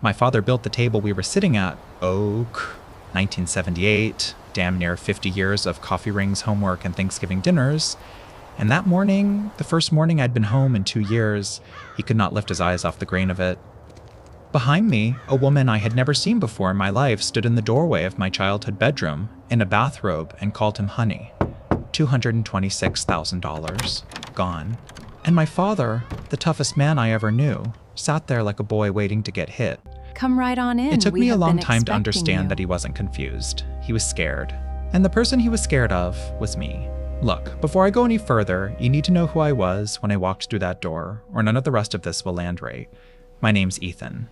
My father built the table we were sitting at, oak, 1978, damn near 50 years of coffee rings, homework, and Thanksgiving dinners. And that morning, the first morning I'd been home in 2 years, he could not lift his eyes off the grain of it. Behind me, a woman I had never seen before in my life stood in the doorway of my childhood bedroom in a bathrobe and called him honey. $226,000. Gone. And my father, the toughest man I ever knew, sat there like a boy waiting to get hit. Come right on in. It took me a long time to expecting understand you. that he wasn't confused. He was scared. And the person he was scared of was me. Look, before I go any further, you need to know who I was when I walked through that door, or none of the rest of this will land right. My name's Ethan.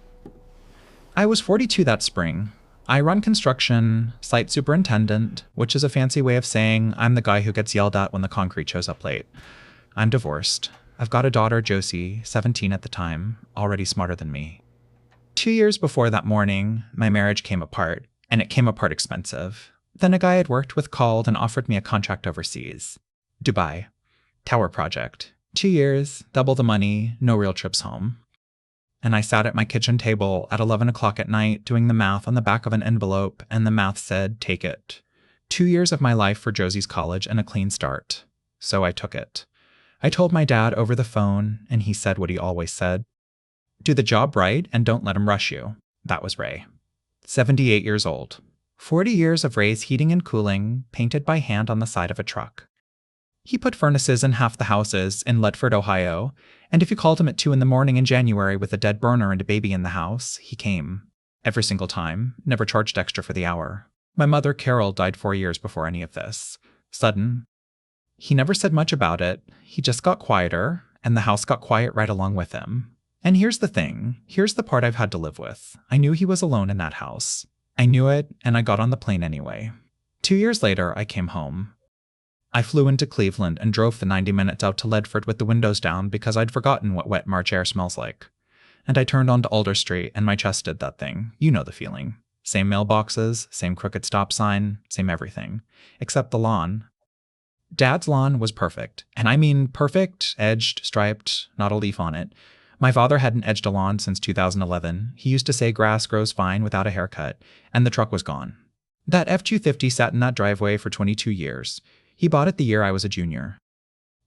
I was 42 that spring. I run construction, site superintendent, which is a fancy way of saying I'm the guy who gets yelled at when the concrete shows up late. I'm divorced. I've got a daughter, Josie, 17 at the time, already smarter than me. 2 years before that morning, my marriage came apart, and it came apart expensive. Then a guy I'd worked with called and offered me a contract overseas. Dubai. Tower project. 2 years, double the money, no real trips home. And I sat at my kitchen table at 11 o'clock at night doing the math on the back of an envelope, and the math said, take it. 2 years of my life for Josie's college and a clean start. So I took it. I told my dad over the phone, and he said what he always said. Do the job right and don't let him rush you. That was Ray. 78 years old. 40 years of Ray's heating and cooling, painted by hand on the side of a truck. He put furnaces in half the houses in Ledford, Ohio, and if you called him at 2 a.m. in January with a dead burner and a baby in the house, he came. Every single time, never charged extra for the hour. My mother, Carol, died 4 years before any of this. Sudden. He never said much about it. He just got quieter, and the house got quiet right along with him. And here's the thing. Here's the part I've had to live with. I knew he was alone in that house. I knew it, and I got on the plane anyway. 2 years later, I came home. I flew into Cleveland and drove the 90 minutes out to Ledford with the windows down because I'd forgotten what wet March air smells like. And I turned onto Alder Street, and my chest did that thing. You know the feeling. Same mailboxes, same crooked stop sign, same everything. Except the lawn. Dad's lawn was perfect. And I mean perfect, edged, striped, not a leaf on it. My father hadn't edged a lawn since 2011. He used to say grass grows fine without a haircut, and the truck was gone. That F-250 sat in that driveway for 22 years. He bought it the year I was a junior.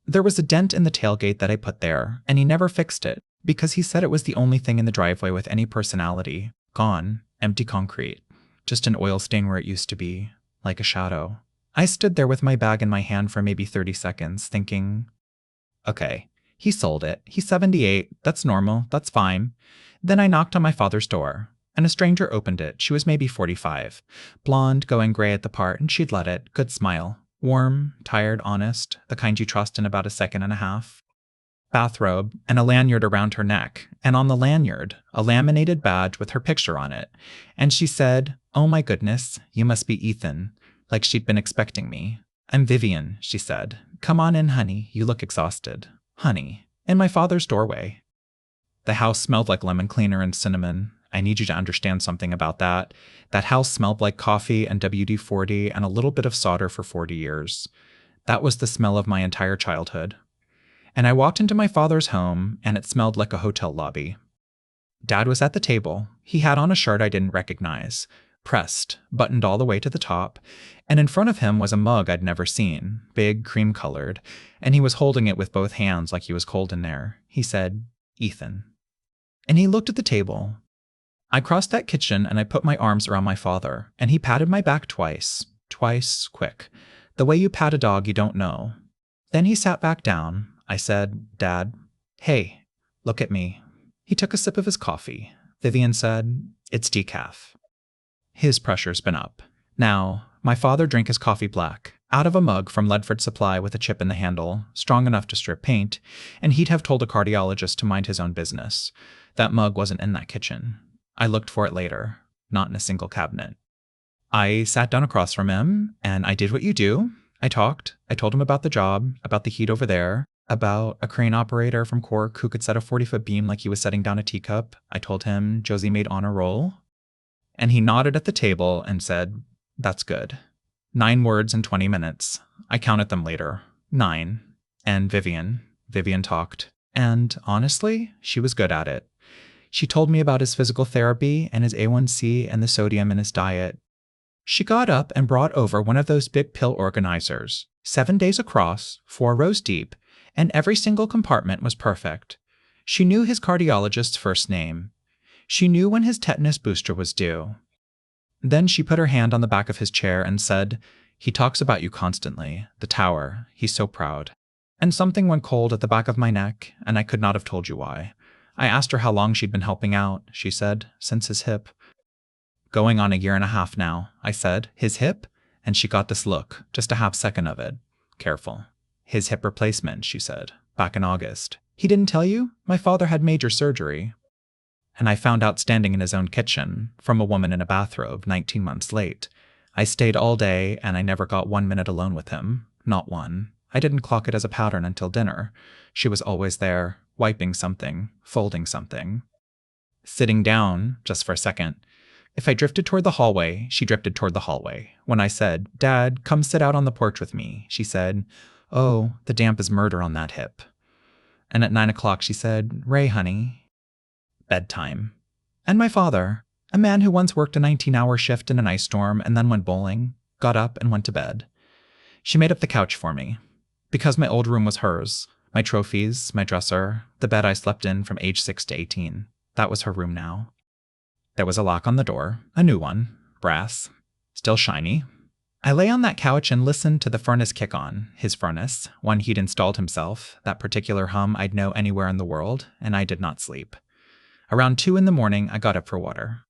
There was a dent in the tailgate that I put there, and he never fixed it, because he said it was the only thing in the driveway with any personality. Gone. Empty concrete. Just an oil stain where it used to be. Like a shadow. I stood there with my bag in my hand for maybe 30 seconds, thinking, okay. He sold it. He's 78. That's normal. That's fine. Then I knocked on my father's door, and a stranger opened it. She was maybe 45. Blonde, going gray at the part, and she'd let it. Good smile. Warm, tired, honest, the kind you trust in about a second and a half. Bathrobe, and a lanyard around her neck, and on the lanyard, a laminated badge with her picture on it. And she said, oh my goodness, you must be Ethan, like she'd been expecting me. I'm Vivian, she said. Come on in, honey. You look exhausted. Honey, in my father's doorway. The house smelled like lemon cleaner and cinnamon. I need you to understand something about that. That house smelled like coffee and WD-40 and a little bit of solder for 40 years. That was the smell of my entire childhood. And I walked into my father's home, and it smelled like a hotel lobby. Dad was at the table. He had on a shirt I didn't recognize. Pressed, buttoned all the way to the top, and in front of him was a mug I'd never seen, big, cream-colored, and he was holding it with both hands like he was cold in there. He said, Ethan. And he looked at the table. I crossed that kitchen and I put my arms around my father, and he patted my back twice, quick, the way you pat a dog you don't know. Then he sat back down. I said, Dad, hey, look at me. He took a sip of his coffee. Vivian said, it's decaf. His pressure's been up. Now, my father drank his coffee black, out of a mug from Ledford Supply with a chip in the handle, strong enough to strip paint, and he'd have told a cardiologist to mind his own business. That mug wasn't in that kitchen. I looked for it later, not in a single cabinet. I sat down across from him, and I did what you do. I talked. I told him about the job, about the heat over there, about a crane operator from Cork who could set a 40-foot beam like he was setting down a teacup. I told him Josie made honor roll. And he nodded at the table and said, that's good. 9 words in 20 minutes. I counted them later. 9. And Vivian talked. And honestly, she was good at it. She told me about his physical therapy and his A1C and the sodium in his diet. She got up and brought over one of those big pill organizers, 7 days across, 4 rows deep, and every single compartment was perfect. She knew his cardiologist's first name. She knew when his tetanus booster was due. Then she put her hand on the back of his chair and said, "He talks about you constantly, the tower, he's so proud." And something went cold at the back of my neck, and I could not have told you why. I asked her how long she'd been helping out. She said, "Since his hip." "Going on a year and a half now," I said. "His hip?" And she got this look, just a half second of it. Careful. "His hip replacement," she said, "back in August." "He didn't tell you? My father had major surgery." And I found out standing in his own kitchen, from a woman in a bathrobe, 19 months late. I stayed all day, and I never got 1 minute alone with him. Not one. I didn't clock it as a pattern until dinner. She was always there, wiping something, folding something. Sitting down, just for a second. If I drifted toward the hallway, she drifted toward the hallway. When I said, "Dad, come sit out on the porch with me," she said, "Oh, the damp is murder on that hip." And at 9 o'clock she said, "Ray, honey." Bedtime. And my father, a man who once worked a 19-hour shift in an ice storm and then went bowling, got up and went to bed. She made up the couch for me. Because my old room was hers, my trophies, my dresser, the bed I slept in from age 6 to 18. That was her room now. There was a lock on the door, a new one, brass, still shiny. I lay on that couch and listened to the furnace kick on, his furnace, one he'd installed himself, that particular hum I'd know anywhere in the world, and I did not sleep. Around 2 in the morning, I got up for water.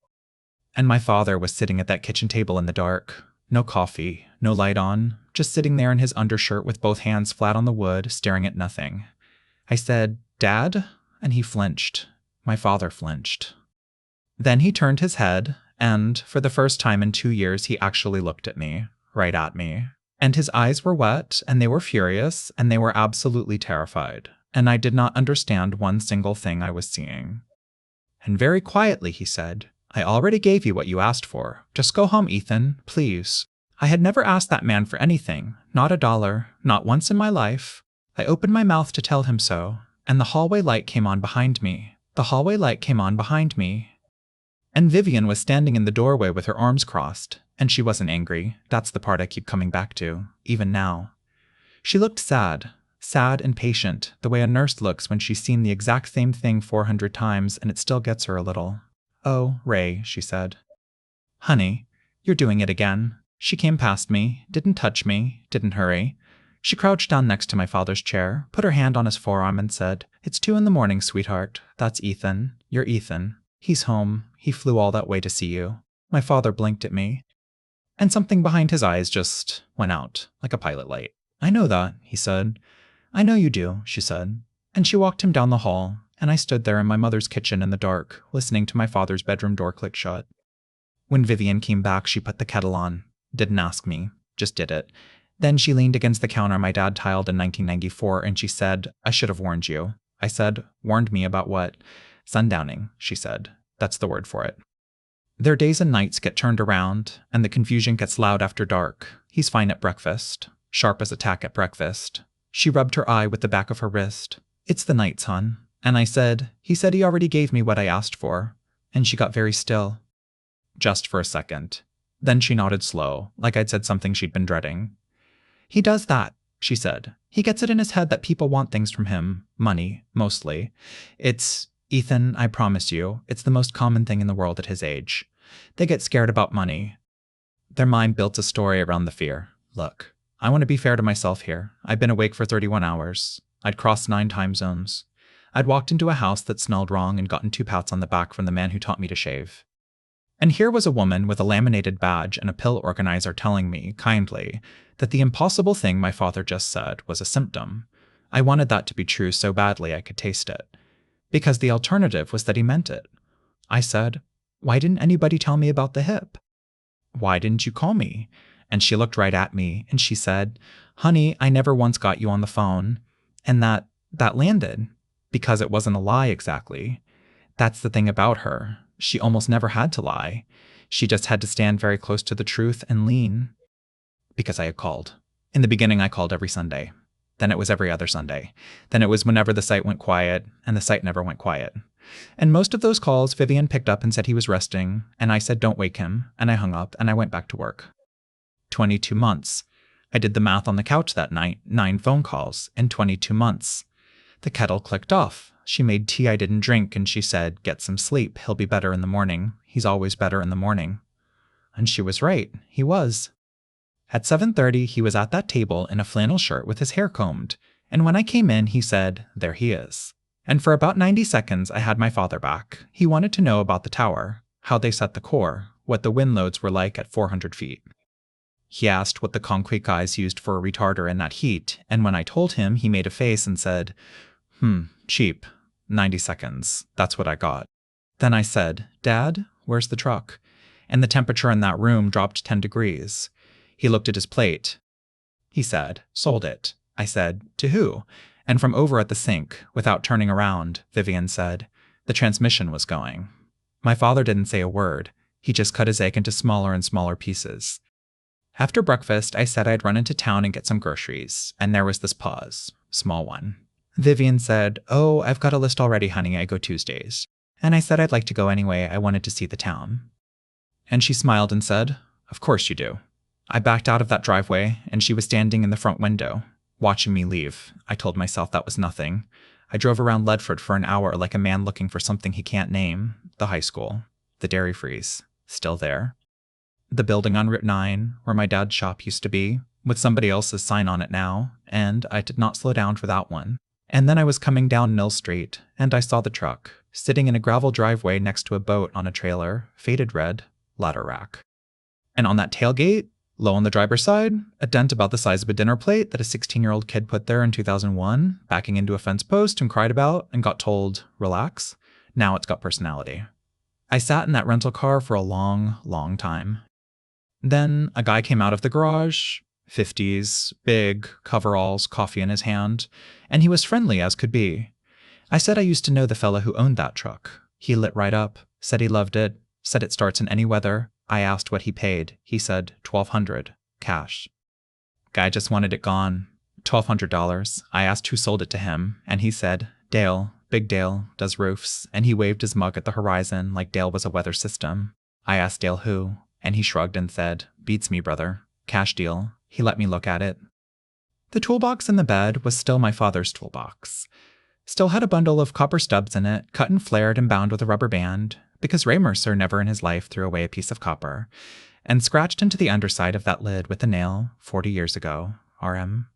And my father was sitting at that kitchen table in the dark. No coffee, no light on, just sitting there in his undershirt with both hands flat on the wood, staring at nothing. I said, "Dad?" And he flinched. My father flinched. Then he turned his head, and for the first time in 2 years, he actually looked at me, right at me. And his eyes were wet, and they were furious, and they were absolutely terrified. And I did not understand one single thing I was seeing. And very quietly he said, "I already gave you what you asked for. Just go home, Ethan, please." I had never asked that man for anything, not a dollar, not once in my life. I opened my mouth to tell him so, and the hallway light came on behind me. The hallway light came on behind me. And Vivian was standing in the doorway with her arms crossed, and she wasn't angry. That's the part I keep coming back to, even now. She looked sad and patient, the way a nurse looks when she's seen the exact same thing 400 times and it still gets her a little. "Oh, Ray," she said. "Honey, you're doing it again." She came past me, didn't touch me, didn't hurry. She crouched down next to my father's chair, put her hand on his forearm and said, "It's 2 in the morning, sweetheart. That's Ethan. You're Ethan. He's home. He flew all that way to see you." My father blinked at me, and something behind his eyes just went out, like a pilot light. "I know that," he said. "I know you do," she said. And she walked him down the hall, and I stood there in my mother's kitchen in the dark, listening to my father's bedroom door click shut. When Vivian came back, she put the kettle on. Didn't ask me, just did it. Then she leaned against the counter my dad tiled in 1994, and she said, "I should have warned you." I said, "Warned me about what?" "Sundowning," she said. That's the word for it. Their days and nights get turned around, and the confusion gets loud after dark. He's fine at breakfast, sharp as a tack at breakfast. She rubbed her eye with the back of her wrist. "It's the nights, hon." And I said, "He said he already gave me what I asked for." And she got very still. Just for a second. Then she nodded slow, like I'd said something she'd been dreading. "He does that," she said. "He gets it in his head that people want things from him. Money, mostly. It's, Ethan, I promise you, it's the most common thing in the world at his age. They get scared about money. Their mind builds a story around the fear. Look, I want to be fair to myself here. I've been awake for 31 hours. I'd crossed 9 time zones. I'd walked into a house that smelled wrong and gotten 2 pats on the back from the man who taught me to shave. And here was a woman with a laminated badge and a pill organizer telling me, kindly, that the impossible thing my father just said was a symptom. I wanted that to be true so badly I could taste it. Because the alternative was that he meant it. I said, "Why didn't anybody tell me about the hip?" "Why didn't you call me?" And she looked right at me, and she said, "Honey, I never once got you on the phone." And that landed. Because it wasn't a lie exactly. That's the thing about her. She almost never had to lie. She just had to stand very close to the truth and lean. Because I had called. In the beginning, I called every Sunday. Then it was every other Sunday. Then it was whenever the site went quiet, and the site never went quiet. And most of those calls, Vivian picked up and said he was resting, and I said don't wake him, and I hung up and I went back to work. 22 months. I did the math on the couch that night, 9 phone calls in 22 months. The kettle clicked off. She made tea I didn't drink, and she said, get some sleep, he'll be better in the morning. He's always better in the morning. And she was right, he was. At 7:30, he was at that table in a flannel shirt with his hair combed, and when I came in, he said, there he is. And for about 90 seconds, I had my father back. He wanted to know about the tower, how they set the core, what the wind loads were like at 400 feet. He asked what the concrete guys used for a retarder in that heat, and when I told him, he made a face and said, cheap. 90 seconds. That's what I got. Then I said, Dad, where's the truck? And the temperature in that room dropped 10 degrees. He looked at his plate. He said, sold it. I said, to who? And from over at the sink, without turning around, Vivian said, the transmission was going. My father didn't say a word. He just cut his egg into smaller and smaller pieces. After breakfast, I said I'd run into town and get some groceries, and there was this pause, small one. Vivian said, oh, I've got a list already, honey, I go Tuesdays. And I said I'd like to go anyway, I wanted to see the town. And she smiled and said, of course you do. I backed out of that driveway, and she was standing in the front window, watching me leave. I told myself that was nothing. I drove around Ledford for an hour like a man looking for something he can't name. The high school. The dairy freeze. Still there. The building on Route 9, where my dad's shop used to be, with somebody else's sign on it now, and I did not slow down for that one. And then I was coming down Mill Street, and I saw the truck, sitting in a gravel driveway next to a boat on a trailer, faded red, ladder rack. And on that tailgate, low on the driver's side, a dent about the size of a dinner plate that a 16-year-old kid put there in 2001, backing into a fence post and cried about and got told, relax. Now it's got personality. I sat in that rental car for a long, long time. Then a guy came out of the garage, 50s, big, coveralls, coffee in his hand, and he was friendly as could be. I said I used to know the fella who owned that truck. He lit right up, said he loved it, said it starts in any weather. I asked what he paid. He said $1,200, cash. Guy just wanted it gone. $1,200. I asked who sold it to him, and he said, Dale, Big Dale, does roofs, and he waved his mug at the horizon like Dale was a weather system. I asked Dale who, and he shrugged and said, beats me, brother. Cash deal. He let me look at it. The toolbox in the bed was still my father's toolbox. Still had a bundle of copper stubs in it, cut and flared and bound with a rubber band, because Ray Mercer never in his life threw away a piece of copper, and scratched into the underside of that lid with a nail 40 years ago, RM.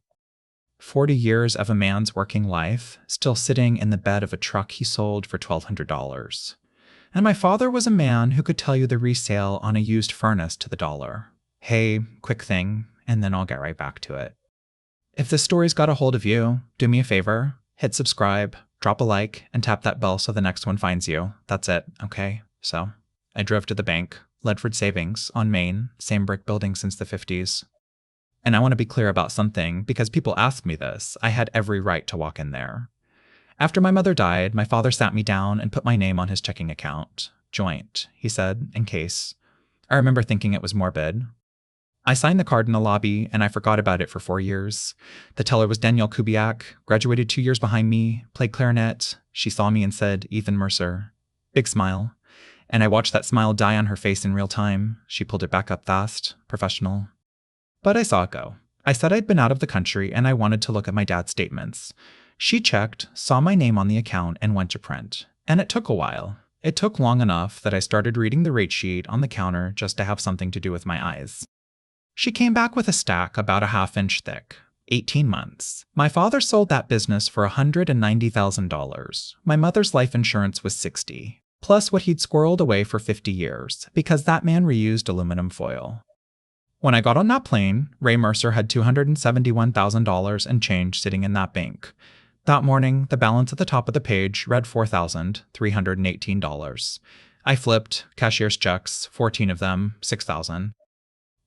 40 years of a man's working life, still sitting in the bed of a truck he sold for $1,200. And my father was a man who could tell you the resale on a used furnace to the dollar. Hey, quick thing, and then I'll get right back to it. If this story's got a hold of you, do me a favor, hit subscribe, drop a like, and tap that bell so the next one finds you. That's it, okay? So, I drove to the bank, Ledford Savings, on Main, same brick building since the 50s. And I want to be clear about something, because people ask me this. I had every right to walk in there. After my mother died, my father sat me down and put my name on his checking account. Joint, he said, in case. I remember thinking it was morbid. I signed the card in the lobby, and I forgot about it for 4 years. The teller was Danielle Kubiak, graduated 2 years behind me, played clarinet. She saw me and said, Ethan Mercer. Big smile. And I watched that smile die on her face in real time. She pulled it back up fast, professional. But I saw it go. I said I'd been out of the country, and I wanted to look at my dad's statements. She checked, saw my name on the account, and went to print. And it took a while. It took long enough that I started reading the rate sheet on the counter just to have something to do with my eyes. She came back with a stack about a half-inch thick. 18 months. My father sold that business for $190,000. My mother's life insurance was $60,000, plus what he'd squirreled away for 50 years, because that man reused aluminum foil. When I got on that plane, Ray Mercer had $271,000 and change sitting in that bank. That morning, the balance at the top of the page read $4,318. I flipped, cashier's checks, 14 of them, $6,000.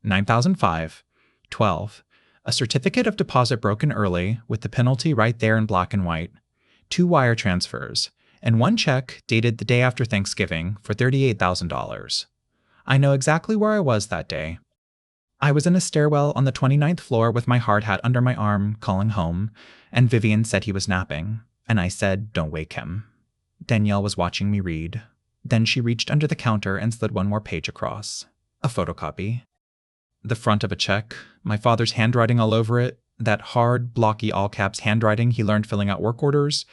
$9,005, $12, a certificate of deposit broken early with the penalty right there in black and white, 2 wire transfers, and 1 check dated the day after Thanksgiving for $38,000. I know exactly where I was that day. I was in a stairwell on the 29th floor with my hard hat under my arm, calling home, and Vivian said he was napping, and I said, don't wake him. Danielle was watching me read. Then she reached under the counter and slid one more page across. A photocopy. The front of a check, my father's handwriting all over it, that hard, blocky all-caps handwriting he learned filling out work orders,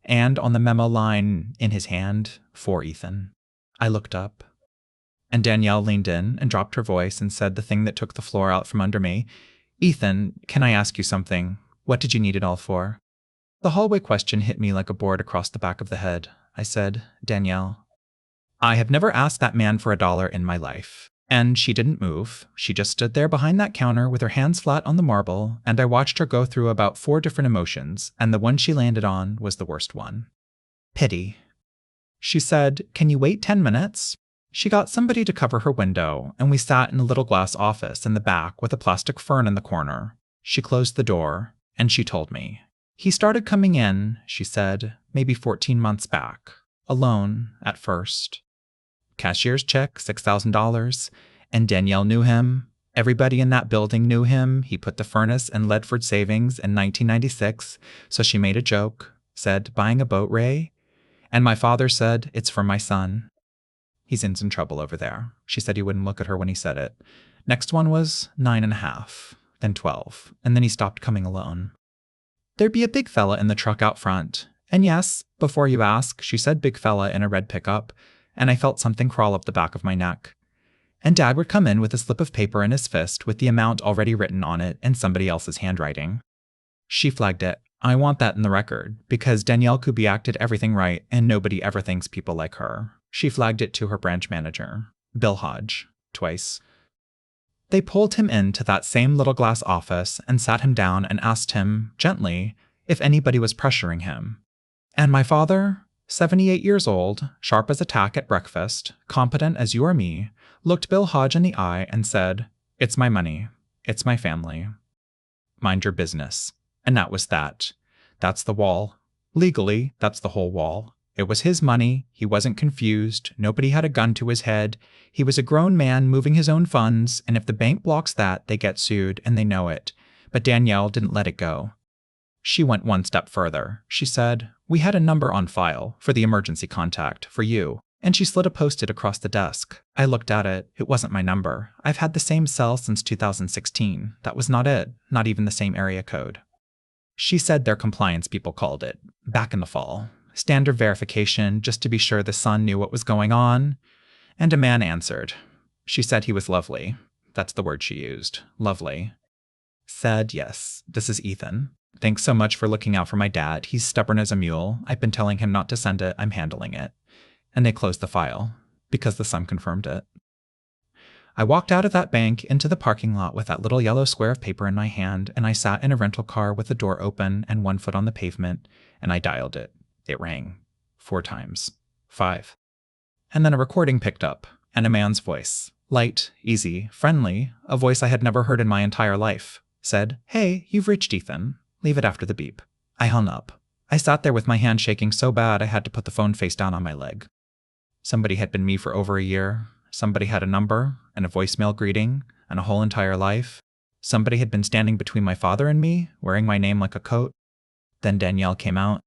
and on the memo line in his hand, for Ethan. I looked up. And Danielle leaned in and dropped her voice and said the thing that took the floor out from under me. Ethan, can I ask you something? What did you need it all for? The hallway question hit me like a board across the back of the head. I said, Danielle, I have never asked that man for $1 in my life. And she didn't move. She just stood there behind that counter with her hands flat on the marble, and I watched her go through about 4 different emotions, and the one she landed on was the worst one. Pity. She said, can you wait 10 minutes? She got somebody to cover her window, and we sat in a little glass office in the back with a plastic fern in the corner. She closed the door, and she told me. He started coming in, she said, maybe 14 months back. Alone, at first. Cashier's check, $6,000, and Danielle knew him. Everybody in that building knew him. He put the furnace in Ledford Savings in 1996, so she made a joke, said, buying a boat, Ray? And my father said, it's for my son. He's in some trouble over there. She said he wouldn't look at her when he said it. Next one was 9.5, then 12, and then he stopped coming alone. There'd be a big fella in the truck out front. And yes, before you ask, she said big fella in a red pickup, and I felt something crawl up the back of my neck. And Dad would come in with a slip of paper in his fist with the amount already written on it in somebody else's handwriting. She flagged it. I want that in the record, because Danielle Kubi acted everything right, and nobody ever thinks people like her. She flagged it to her branch manager, Bill Hodge, twice. They pulled him into that same little glass office and sat him down and asked him, gently, if anybody was pressuring him. And my father, 78 years old, sharp as a tack at breakfast, competent as you or me, looked Bill Hodge in the eye and said, it's my money. It's my family. Mind your business. And that was that. That's the wall. Legally, that's the whole wall. It was his money. He wasn't confused. Nobody had a gun to his head. He was a grown man moving his own funds, and if the bank blocks that, they get sued, and they know it. But Danielle didn't let it go. She went one step further. She said, we had a number on file for the emergency contact, for you. And she slid a Post-it across the desk. I looked at it. It wasn't my number. I've had the same cell since 2016. That was not it. Not even the same area code. She said their compliance people called it, back in the fall. Standard verification, just to be sure the son knew what was going on. And a man answered. She said he was lovely. That's the word she used. Lovely. Said, yes, this is Ethan. Thanks so much for looking out for my dad. He's stubborn as a mule. I've been telling him not to send it. I'm handling it. And they closed the file, because the son confirmed it. I walked out of that bank into the parking lot with that little yellow square of paper in my hand, and I sat in a rental car with the door open and 1 foot on the pavement, and I dialed it. It rang. 4 times. 5. And then a recording picked up, and a man's voice. Light, easy, friendly, a voice I had never heard in my entire life. Said, hey, you've reached Ethan. Leave it after the beep. I hung up. I sat there with my hand shaking so bad I had to put the phone face down on my leg. Somebody had been me for over a year. Somebody had a number, and a voicemail greeting, and a whole entire life. Somebody had been standing between my father and me, wearing my name like a coat. Then Danielle came out.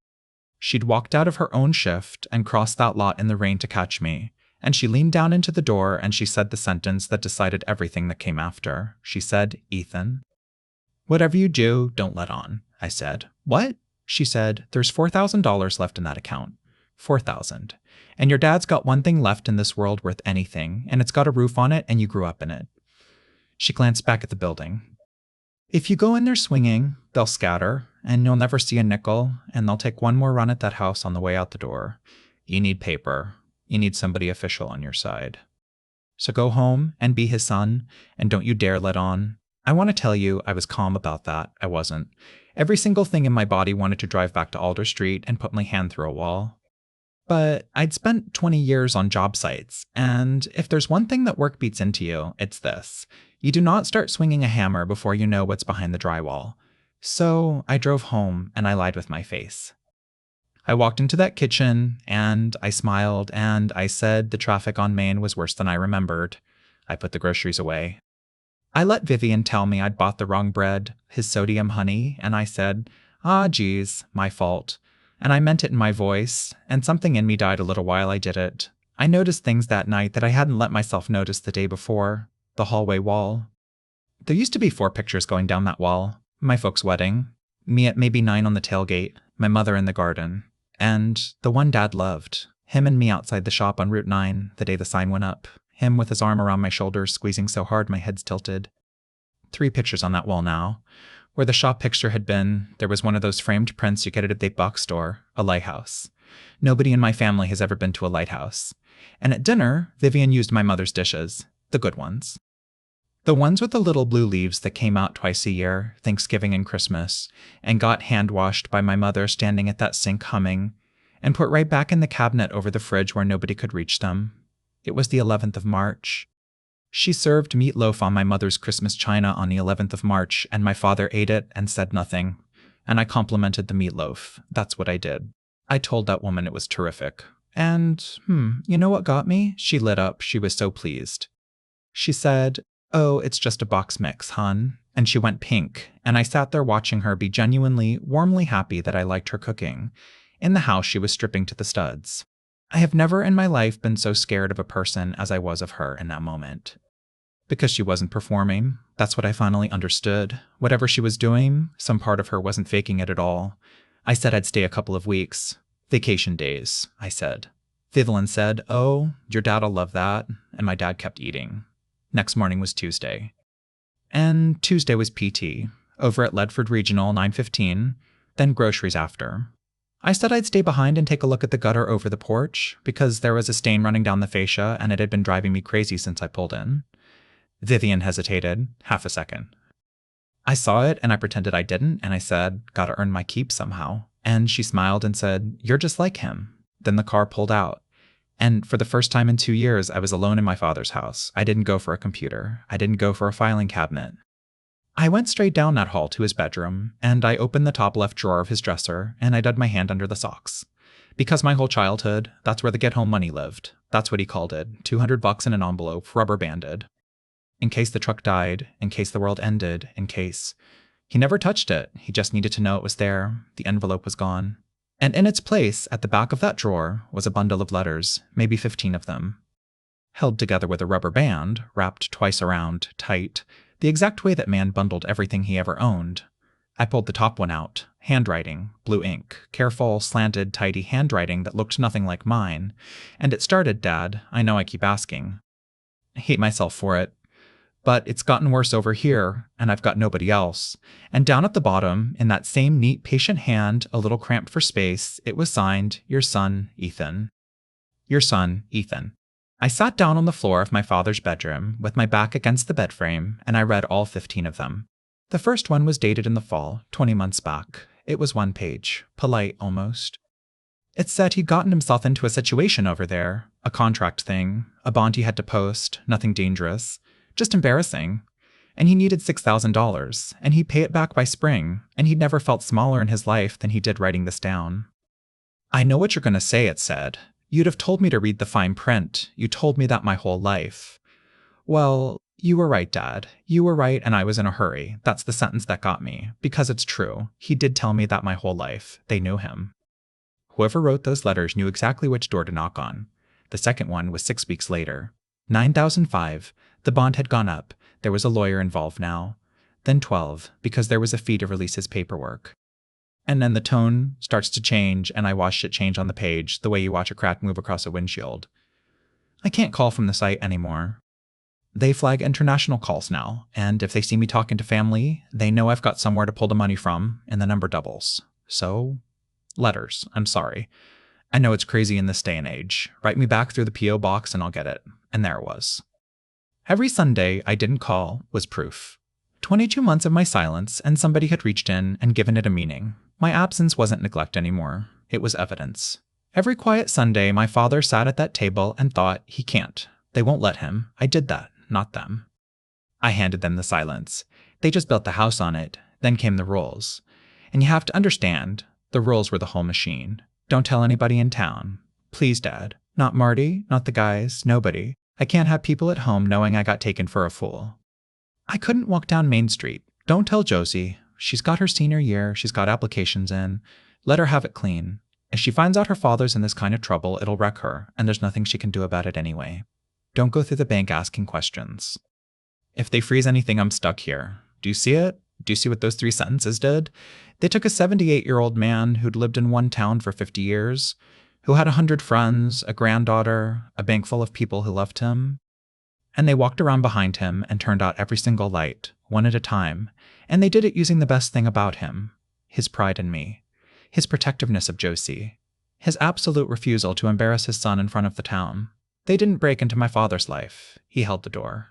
She'd walked out of her own shift and crossed that lot in the rain to catch me, and she leaned down into the door and she said the sentence that decided everything that came after. She said, Ethan, whatever you do, don't let on. I said, what? She said, there's $4,000 left in that account. 4,000. And your dad's got one thing left in this world worth anything, and it's got a roof on it and you grew up in it. She glanced back at the building. If you go in there swinging, they'll scatter, and you'll never see a nickel, and they'll take one more run at that house on the way out the door. You need paper. You need somebody official on your side. So go home and be his son, and don't you dare let on. I want to tell you, I was calm about that. I wasn't. Every single thing in my body wanted to drive back to Alder Street and put my hand through a wall. But I'd spent 20 years on job sites, and if there's one thing that work beats into you, it's this. You do not start swinging a hammer before you know what's behind the drywall. So I drove home, and I lied with my face. I walked into that kitchen, and I smiled, and I said the traffic on Main was worse than I remembered. I put the groceries away. I let Vivian tell me I'd bought the wrong bread, his sodium honey, and I said, geez, my fault. And I meant it in my voice, and something in me died a little while I did it. I noticed things that night that I hadn't let myself notice the day before. The hallway wall. There used to be 4 pictures going down that wall. My folks' wedding, me at maybe 9 on the tailgate, my mother in the garden, and the one Dad loved, him and me outside the shop on Route 9 the day the sign went up, him with his arm around my shoulders squeezing so hard my head's tilted. 3 pictures on that wall now. Where the shop picture had been, there was one of those framed prints you get at a big box store, a lighthouse. Nobody in my family has ever been to a lighthouse. And at dinner, Vivian used my mother's dishes, the good ones. The ones with the little blue leaves that came out twice a year, Thanksgiving and Christmas, and got hand-washed by my mother standing at that sink humming, and put right back in the cabinet over the fridge where nobody could reach them. It was the 11th of March. She served meatloaf on my mother's Christmas china on the 11th of March, and my father ate it and said nothing. And I complimented the meatloaf. That's what I did. I told that woman it was terrific. And, you know what got me? She lit up. She was so pleased. She said, "Oh, it's just a box mix, hon." And she went pink, and I sat there watching her be genuinely, warmly happy that I liked her cooking. In the house, she was stripping to the studs. I have never in my life been so scared of a person as I was of her in that moment. Because she wasn't performing, that's what I finally understood. Whatever she was doing, some part of her wasn't faking it at all. I said I'd stay a couple of weeks. Vacation days, I said. Vivian said, "Oh, your dad'll love that," and my dad kept eating. Next morning was Tuesday. And Tuesday was PT, over at Ledford Regional 9:15, then groceries after. I said I'd stay behind and take a look at the gutter over the porch, because there was a stain running down the fascia and it had been driving me crazy since I pulled in. Vivian hesitated, half a second. I saw it and I pretended I didn't, and I said, "Gotta earn my keep somehow." And she smiled and said, "You're just like him." Then the car pulled out. And for the first time in 2 years, I was alone in my father's house. I didn't go for a computer. I didn't go for a filing cabinet. I went straight down that hall to his bedroom, and I opened the top left drawer of his dresser, and I dug my hand under the socks. Because my whole childhood, that's where the get-home money lived. That's what he called it, $200 in an envelope, rubber-banded. In case the truck died, in case the world ended, in case. He never touched it. He just needed to know it was there. The envelope was gone. And in its place, at the back of that drawer, was a bundle of letters, maybe 15 of them. Held together with a rubber band, wrapped twice around, tight, the exact way that man bundled everything he ever owned. I pulled the top one out. Handwriting, blue ink, careful, slanted, tidy handwriting that looked nothing like mine. And it started, Dad, I know I keep asking. I hate myself for it. But it's gotten worse over here, and I've got nobody else. And down at the bottom, in that same neat, patient hand, a little cramped for space, it was signed, "Your son, Ethan." Your son, Ethan. I sat down on the floor of my father's bedroom, with my back against the bed frame, and I read all 15 of them. The first one was dated in the fall, 20 months back. It was 1 page, polite almost. It said he'd gotten himself into a situation over there, a contract thing, a bond he had to post, nothing dangerous. Just embarrassing. And he needed $6,000, and he'd pay it back by spring, and he'd never felt smaller in his life than he did writing this down. "I know what you're going to say," it said. "You'd have told me to read the fine print. You told me that my whole life." Well, you were right, Dad. You were right, and I was in a hurry. That's the sentence that got me, because it's true. He did tell me that my whole life. They knew him. Whoever wrote those letters knew exactly which door to knock on. The second one was 6 weeks later. 9,005. The bond had gone up. There was a lawyer involved now. Then 12, because there was a fee to release his paperwork. And then the tone starts to change, and I watched it change on the page, the way you watch a crack move across a windshield. I can't call from the site anymore. They flag international calls now, and if they see me talking to family, they know I've got somewhere to pull the money from, and the number doubles. So, letters, I'm sorry. I know it's crazy in this day and age. Write me back through the P.O. box and I'll get it. And there it was. Every Sunday I didn't call was proof. 22 months of my silence, and somebody had reached in and given it a meaning. My absence wasn't neglect anymore. It was evidence. Every quiet Sunday, my father sat at that table and thought, he can't. They won't let him. I did that, not them. I handed them the silence. They just built the house on it. Then came the rules. And you have to understand, the rules were the whole machine. Don't tell anybody in town. Please, Dad. Not Marty, not the guys, nobody. I can't have people at home knowing I got taken for a fool. I couldn't walk down Main Street. Don't tell Josie. She's got her senior year. She's got applications in. Let her have it clean. If she finds out her father's in this kind of trouble, it'll wreck her, and there's nothing she can do about it anyway. Don't go through the bank asking questions. If they freeze anything, I'm stuck here. Do you see it? Do you see what those 3 sentences did? They took a 78-year-old man who'd lived in one town for 50 years, who had 100 friends, a granddaughter, a bank full of people who loved him, and they walked around behind him and turned out every single light, one at a time, and they did it using the best thing about him, his pride in me, his protectiveness of Josie, his absolute refusal to embarrass his son in front of the town. They didn't break into my father's life. He held the door.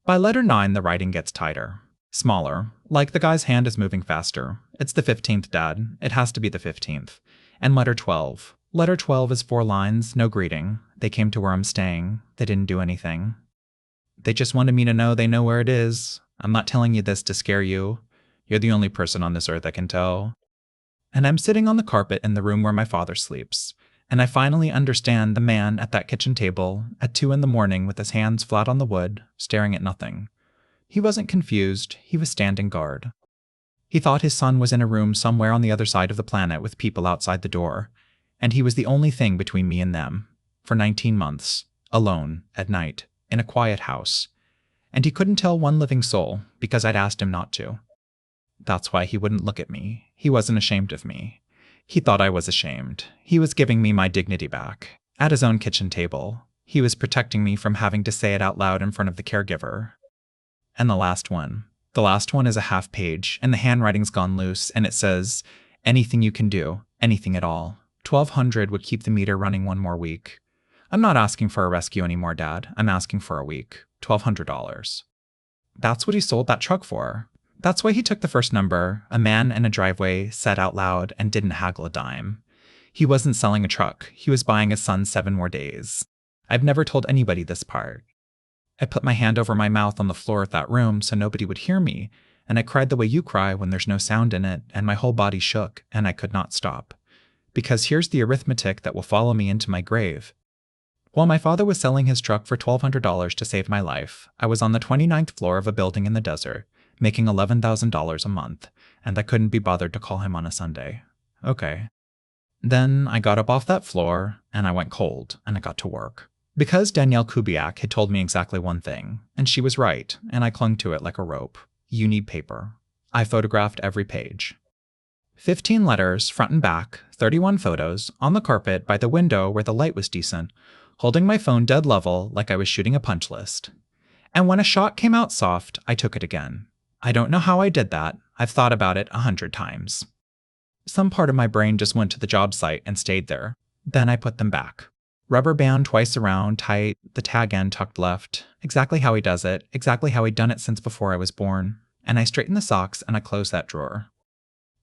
By letter 9, the writing gets tighter. Smaller. Like the guy's hand is moving faster. It's the 15th, Dad. It has to be the 15th. And letter 12. Letter 12 is 4 lines, no greeting. They came to where I'm staying. They didn't do anything. They just wanted me to know they know where it is. I'm not telling you this to scare you. You're the only person on this earth I can tell. And I'm sitting on the carpet in the room where my father sleeps. And I finally understand the man at that kitchen table at 2 a.m. with his hands flat on the wood, staring at nothing. He wasn't confused. He was standing guard. He thought his son was in a room somewhere on the other side of the planet with people outside the door, and he was the only thing between me and them, for 19 months, alone, at night, in a quiet house. And he couldn't tell one living soul, because I'd asked him not to. That's why he wouldn't look at me. He wasn't ashamed of me. He thought I was ashamed. He was giving me my dignity back. At his own kitchen table. He was protecting me from having to say it out loud in front of the caregiver. And the last one. The last one is a half page, and the handwriting's gone loose, and it says, anything you can do, anything at all. 1,200 would keep the meter running 1 more week. I'm not asking for a rescue anymore, Dad. I'm asking for a week. $1,200. That's what he sold that truck for. That's why he took the first number, a man in a driveway, said out loud, and didn't haggle a dime. He wasn't selling a truck. He was buying his son 7 more days. I've never told anybody this part. I put my hand over my mouth on the floor of that room so nobody would hear me, and I cried the way you cry when there's no sound in it, and my whole body shook, and I could not stop. Because here's the arithmetic that will follow me into my grave. While my father was selling his truck for $1,200 to save my life, I was on the 29th floor of a building in the desert, making $11,000 a month, and I couldn't be bothered to call him on a Sunday. Okay. Then I got up off that floor, and I went cold, and I got to work. Because Danielle Kubiak had told me exactly one thing, and she was right, and I clung to it like a rope. You need paper. I photographed every page. 15 letters, front and back, 31 photos, on the carpet by the window where the light was decent, holding my phone dead level like I was shooting a punch list. And when a shot came out soft, I took it again. I don't know how I did that. I've thought about it 100 times. Some part of my brain just went to the job site and stayed there. Then I put them back. Rubber band twice around, tight, the tag end tucked left. Exactly how he does it, exactly how he'd done it since before I was born. And I straightened the socks and I closed that drawer.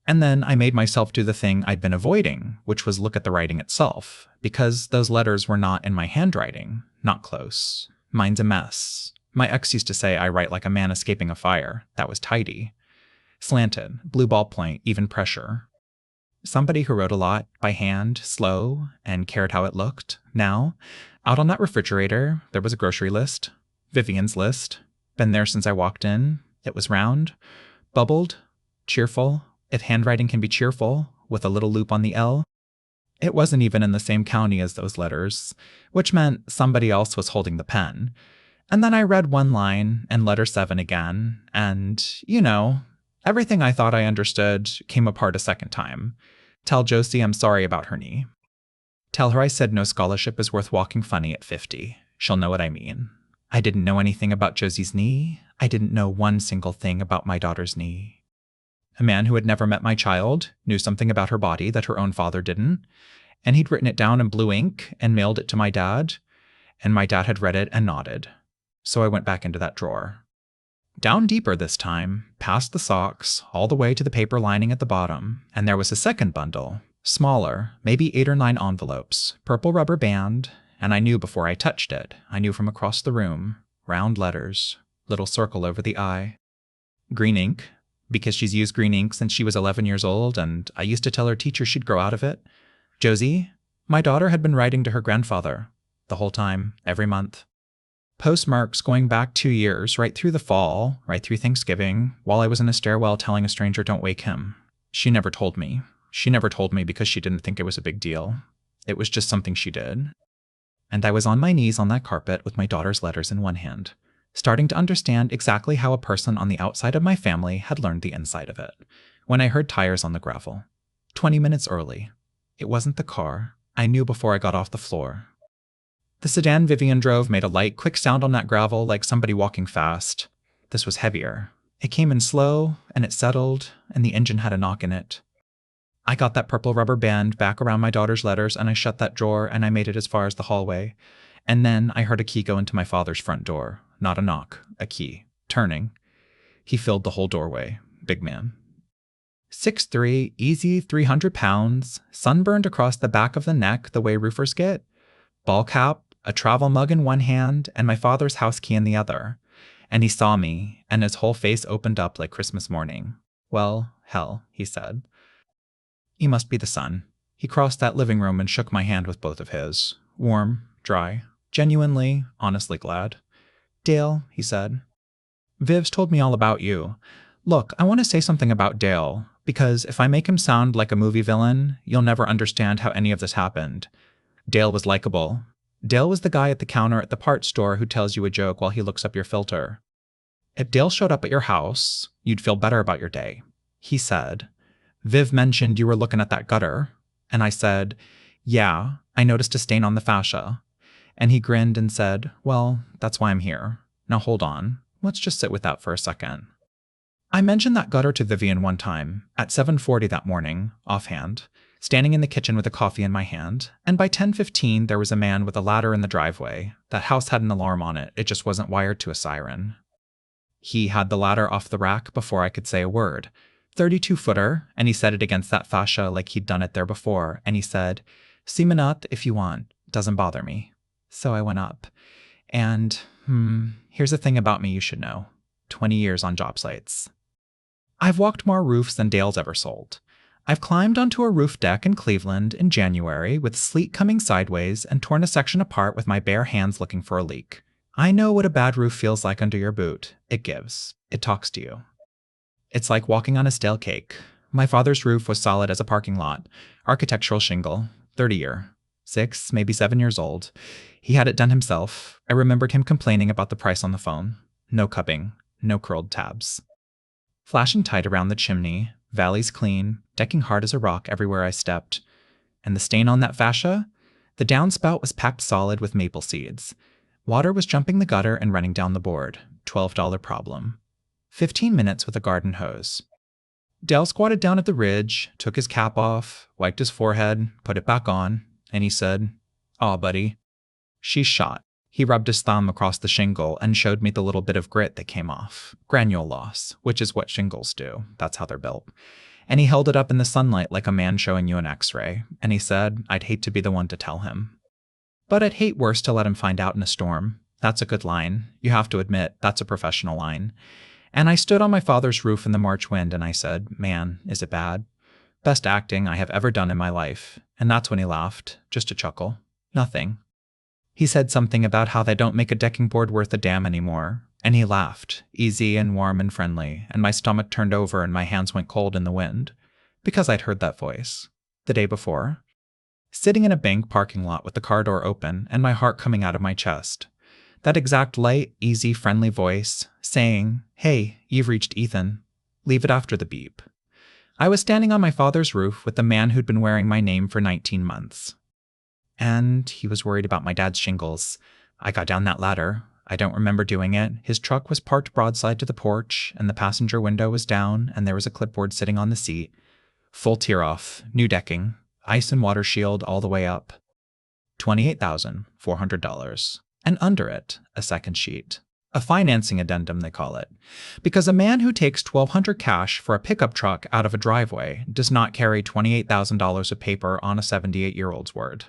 And then I made myself do the thing I'd been avoiding, which was look at the writing itself, because those letters were not in my handwriting, not close. Mine's a mess. My ex used to say I write like a man escaping a fire. That was tidy. Slanted, blue ballpoint, even pressure. Somebody who wrote a lot, by hand, slow, and cared how it looked. Now, out on that refrigerator, there was a grocery list. Vivian's list. Been there since I walked in. It was round, bubbled, cheerful, if handwriting can be cheerful, with a little loop on the L. It wasn't even in the same county as those letters, which meant somebody else was holding the pen. And then I read one line, and letter 7 again, and, everything I thought I understood came apart a second time. Tell Josie I'm sorry about her knee. Tell her I said no scholarship is worth walking funny at 50. She'll know what I mean. I didn't know anything about Josie's knee. I didn't know one single thing about my daughter's knee. A man who had never met my child knew something about her body that her own father didn't, and he'd written it down in blue ink and mailed it to my dad, and my dad had read it and nodded. So I went back into that drawer. Down deeper this time, past the socks, all the way to the paper lining at the bottom, and there was a second bundle, smaller, maybe 8 or 9 envelopes, purple rubber band, and I knew before I touched it. I knew from across the room, round letters, little circle over the I. Green ink, because she's used green ink since she was 11 years old, and I used to tell her teacher she'd grow out of it. Josie, my daughter had been writing to her grandfather, the whole time, every month. Postmarks going back 2 years, right through the fall, right through Thanksgiving, while I was in a stairwell telling a stranger don't wake him. She never told me. She never told me because she didn't think it was a big deal. It was just something she did. And I was on my knees on that carpet with my daughter's letters in one hand, starting to understand exactly how a person on the outside of my family had learned the inside of it, when I heard tires on the gravel. 20 minutes early. It wasn't the car. I knew before I got off the floor. The sedan Vivian drove made a light, quick sound on that gravel like somebody walking fast. This was heavier. It came in slow, and it settled, and the engine had a knock in it. I got that purple rubber band back around my daughter's letters, and I shut that drawer, and I made it as far as the hallway. And then I heard a key go into my father's front door. Not a knock, a key. Turning. He filled the whole doorway. Big man. 6'3", easy 300 pounds, sunburned across the back of the neck the way roofers get. Ball cap, a travel mug in one hand, and my father's house key in the other. And he saw me, and his whole face opened up like Christmas morning. Well, hell, he said. He must be the sun. He crossed that living room and shook my hand with both of his. Warm, dry, genuinely, honestly glad. Dale, he said. Viv's told me all about you. Look, I want to say something about Dale, because if I make him sound like a movie villain, you'll never understand how any of this happened. Dale was likable. Dale was the guy at the counter at the parts store who tells you a joke while he looks up your filter. If Dale showed up at your house, you'd feel better about your day. He said, Viv mentioned you were looking at that gutter. And I said, yeah, I noticed a stain on the fascia. And he grinned and said, well, that's why I'm here. Now hold on. Let's just sit with that for a second. I mentioned that gutter to Vivian one time, at 7:40 that morning, offhand, standing in the kitchen with a coffee in my hand, and by 10:15 there was a man with a ladder in the driveway. That house had an alarm on it, it just wasn't wired to a siren. He had the ladder off the rack before I could say a word. 32-footer, and he set it against that fascia like he'd done it there before, and he said, see me not if you want, doesn't bother me. So I went up. And, here's a thing about me you should know. 20 years on job sites. I've walked more roofs than Dale's ever sold. I've climbed onto a roof deck in Cleveland in January with sleet coming sideways and torn a section apart with my bare hands looking for a leak. I know what a bad roof feels like under your boot. It gives. It talks to you. It's like walking on a stale cake. My father's roof was solid as a parking lot. Architectural shingle. 30-year. 6, maybe 7 years old. He had it done himself. I remembered him complaining about the price on the phone. No cupping. No curled tabs. Flashing tight around the chimney. Valleys clean. Decking hard as a rock everywhere I stepped. And the stain on that fascia? The downspout was packed solid with maple seeds. Water was jumping the gutter and running down the board. $12 problem. 15 minutes with a garden hose. Dale squatted down at the ridge, took his cap off, wiped his forehead, put it back on, and he said, aw, buddy. She's shot. He rubbed his thumb across the shingle and showed me the little bit of grit that came off. Granule loss, which is what shingles do. That's how they're built. And he held it up in the sunlight like a man showing you an x-ray, and he said, I'd hate to be the one to tell him. But I'd hate worse to let him find out in a storm. That's a good line. You have to admit, that's a professional line. And I stood on my father's roof in the March wind and I said, man, is it bad? Best acting I have ever done in my life. And that's when he laughed, just a chuckle. Nothing. He said something about how they don't make a decking board worth a damn anymore. And he laughed, easy and warm and friendly, and my stomach turned over and my hands went cold in the wind. Because I'd heard that voice. The day before. Sitting in a bank parking lot with the car door open and my heart coming out of my chest. That exact light, easy, friendly voice, saying, hey, you've reached Ethan. Leave it after the beep. I was standing on my father's roof with the man who'd been wearing my name for 19 months. And he was worried about my dad's shingles. I got down that ladder. I don't remember doing it. His truck was parked broadside to the porch, and the passenger window was down, and there was a clipboard sitting on the seat. Full tear-off, new decking, ice and water shield all the way up. $28,400. And under it, a second sheet. A financing addendum, they call it. Because a man who takes $1,200 cash for a pickup truck out of a driveway does not carry $28,000 of paper on a 78-year-old's word.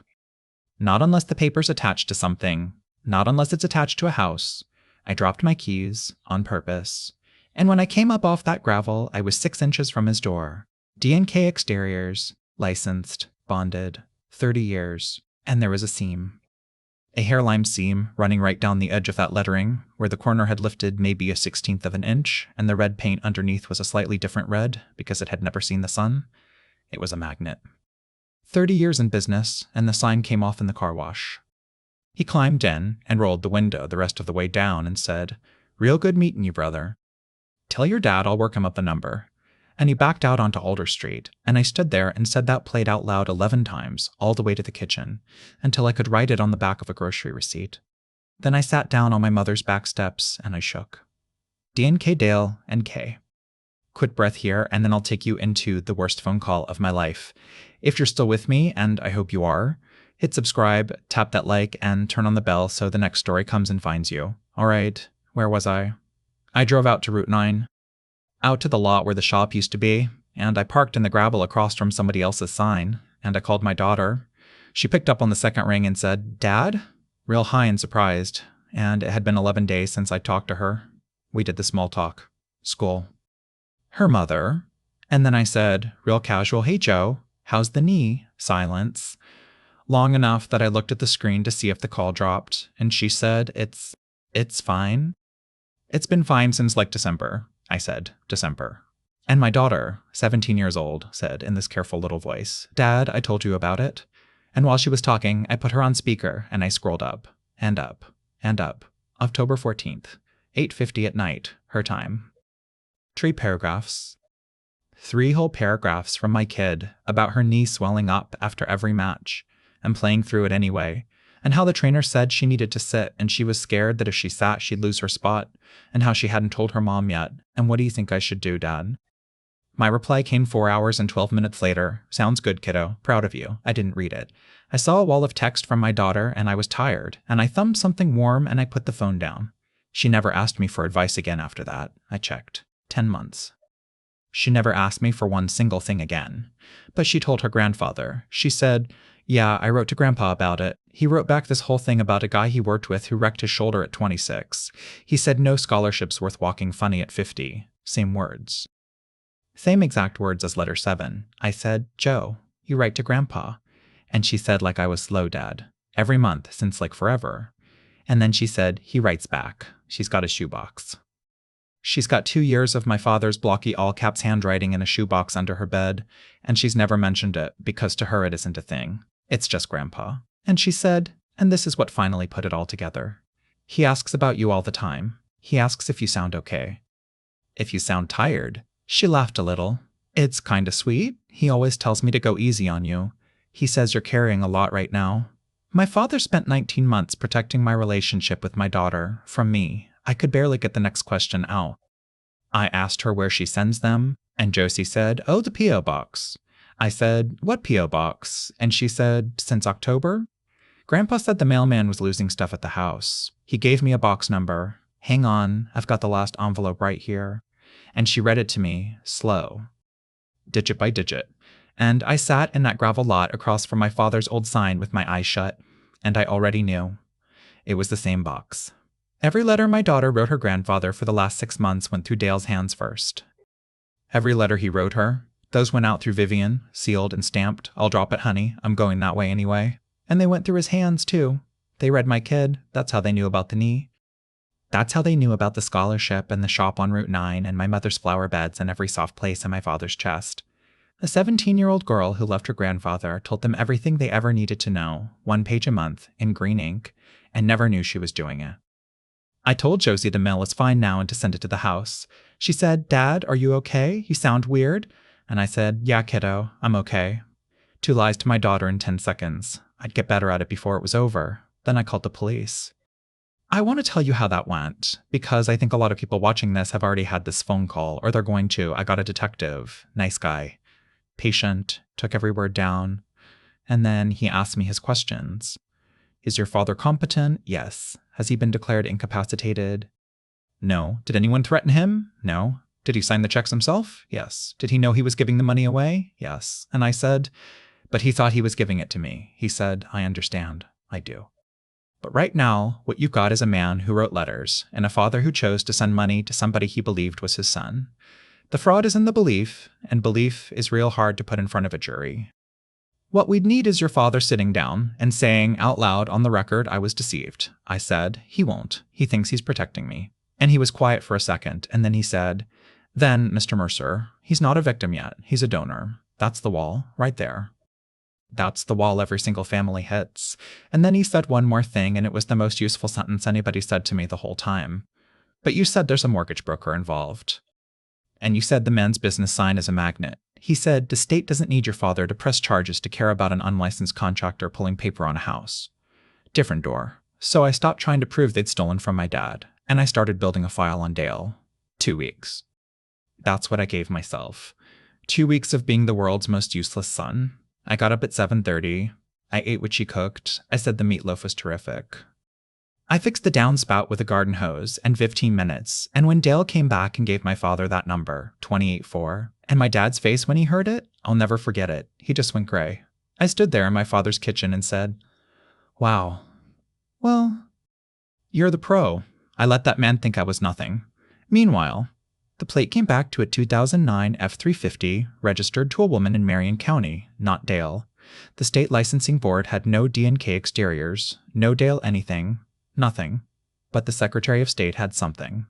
Not unless the paper's attached to something. Not unless it's attached to a house. I dropped my keys, on purpose. And when I came up off that gravel, I was 6 inches from his door. D&K Exteriors, licensed, bonded, 30 years, and there was a seam. A hairline seam running right down the edge of that lettering, where the corner had lifted maybe a 1/16 of an inch, and the red paint underneath was a slightly different red because it had never seen the sun. It was a magnet. 30 years in business, and the sign came off in the car wash. He climbed in and rolled the window the rest of the way down and said, "Real good meeting you, brother. Tell your dad I'll work him up a number." And he backed out onto Alder Street, and I stood there and said that played out loud 11 times, all the way to the kitchen, until I could write it on the back of a grocery receipt. Then I sat down on my mother's back steps, and I shook. D&K Dale and K. Quick breath here, and then I'll take you into the worst phone call of my life. If you're still with me, and I hope you are, hit subscribe, tap that like, and turn on the bell so the next story comes and finds you. All right, where was I? I drove out to Route 9. Out to the lot where the shop used to be, and I parked in the gravel across from somebody else's sign, and I called my daughter. She picked up on the second ring and said, "Dad?" Real high and surprised, and it had been 11 days since I talked to her. We did the small talk. School. Her mother. And then I said, real casual, "Hey Joe, how's the knee?" Silence. Long enough that I looked at the screen to see if the call dropped, and she said, It's fine. It's been fine since like December. I said, December. And my daughter, 17 years old, said in this careful little voice, "Dad, I told you about it." And while she was talking, I put her on speaker and I scrolled up, and up, and up. October 14th, 8:50 at night, her time. 3 paragraphs. 3 whole paragraphs from my kid about her knee swelling up after every match, and playing through it anyway, and how the trainer said she needed to sit and she was scared that if she sat she'd lose her spot, and how she hadn't told her mom yet, and what do you think I should do, Dad? My reply came 4 hours and 12 minutes later. "Sounds good, kiddo. Proud of you." I didn't read it. I saw a wall of text from my daughter and I was tired, and I thumbed something warm and I put the phone down. She never asked me for advice again after that. I checked. 10 months. She never asked me for one single thing again. But she told her grandfather. She said, "Yeah, I wrote to Grandpa about it. He wrote back this whole thing about a guy he worked with who wrecked his shoulder at 26. He said no scholarship's worth walking funny at 50. Same words." Same exact words as letter 7. I said, "Joe, you write to Grandpa." And she said like I was slow, Dad. Every month, since like forever. And then she said, "He writes back. She's got a shoebox." She's got 2 years of my father's blocky all-caps handwriting in a shoebox under her bed, and she's never mentioned it because to her it isn't a thing. It's just Grandpa. And she said, and this is what finally put it all together, "He asks about you all the time. He asks if you sound okay. If you sound tired." She laughed a little. "It's kinda sweet. He always tells me to go easy on you. He says you're carrying a lot right now." My father spent 19 months protecting my relationship with my daughter from me. I could barely get the next question out. I asked her where she sends them, and Josie said, "Oh, the P.O. box." I said, "What P.O. box?" And she said, "Since October?" Grandpa said the mailman was losing stuff at the house. He gave me a box number. Hang on, I've got the last envelope right here. And she read it to me, slow, digit by digit. And I sat in that gravel lot across from my father's old sign with my eyes shut, and I already knew. It was the same box. Every letter my daughter wrote her grandfather for the last 6 months went through Dale's hands first. Every letter he wrote her, those went out through Vivian, sealed and stamped, "I'll drop it, honey, I'm going that way anyway." And they went through his hands, too. They read my kid, that's how they knew about the knee. That's how they knew about the scholarship and the shop on Route 9 and my mother's flower beds and every soft place in my father's chest. A 17-year-old girl who loved her grandfather told them everything they ever needed to know, 1 page a month, in green ink, and never knew she was doing it. I told Josie the mail was fine now and to send it to the house. She said, "Dad, are you okay? You sound weird." And I said, "Yeah, kiddo, I'm okay." 2 lies to my daughter in 10 seconds. I'd get better at it before it was over. Then I called the police. I want to tell you how that went, because I think a lot of people watching this have already had this phone call, or they're going to. I got a detective, nice guy, patient, took every word down, and then he asked me his questions. Is your father competent? Yes. Has he been declared incapacitated? No. Did anyone threaten him? No. Did he sign the checks himself? Yes. Did he know he was giving the money away? Yes. And I said, but he thought he was giving it to me. He said, I understand. I do. But right now, what you've got is a man who wrote letters, and a father who chose to send money to somebody he believed was his son. The fraud is in the belief, and belief is real hard to put in front of a jury. What we'd need is your father sitting down and saying out loud on the record, I was deceived. I said, he won't. He thinks he's protecting me. And he was quiet for a second, and then he said, then, Mr. Mercer, he's not a victim yet. He's a donor. That's the wall, right there. That's the wall every single family hits. And then he said one more thing, and it was the most useful sentence anybody said to me the whole time. But you said there's a mortgage broker involved. And you said the man's business sign is a magnet. He said the state doesn't need your father to press charges to care about an unlicensed contractor pulling paper on a house. Different door. So I stopped trying to prove they'd stolen from my dad, and I started building a file on Dale. 2 weeks. That's what I gave myself. 2 weeks of being the world's most useless son. I got up at 7:30. I ate what she cooked. I said the meatloaf was terrific. I fixed the downspout with a garden hose and 15 minutes, and when Dale came back and gave my father that number, 284, and my dad's face when he heard it, I'll never forget it. He just went gray. I stood there in my father's kitchen and said, "Wow. Well, you're the pro." I let that man think I was nothing. Meanwhile, the plate came back to a 2009 F-350 registered to a woman in Marion County, not Dale. The state licensing board had no D&K exteriors, no Dale anything, nothing. But the Secretary of State had something.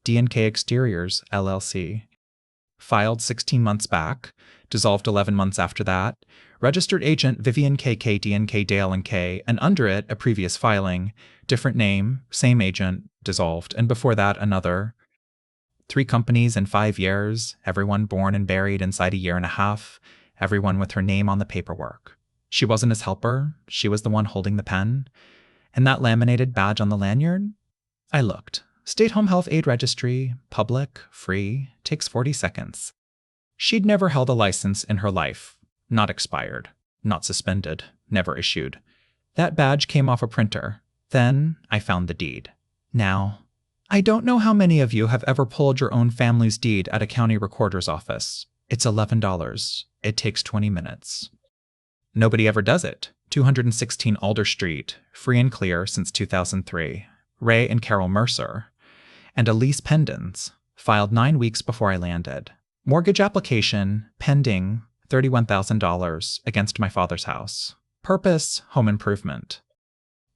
D&K Exteriors, LLC. Filed 16 months back, dissolved 11 months after that, registered agent Vivian KK D&K Dale & K, and under it, a previous filing, different name, same agent, dissolved, and before that, another. 3 companies in 5 years, everyone born and buried inside a year and a half, everyone with her name on the paperwork. She wasn't his helper, she was the one holding the pen. And that laminated badge on the lanyard? I looked. State Home Health Aid Registry, public, free, takes 40 seconds. She'd never held a license in her life. Not expired. Not suspended. Never issued. That badge came off a printer. Then I found the deed. Now, I don't know how many of you have ever pulled your own family's deed at a county recorder's office. It's $11. It takes 20 minutes. Nobody ever does it. 216 Alder Street, free and clear since 2003. Ray and Carol Mercer. And Elise Pendens, filed 9 weeks before I landed. Mortgage application, pending, $31,000 against my father's house. Purpose, home improvement.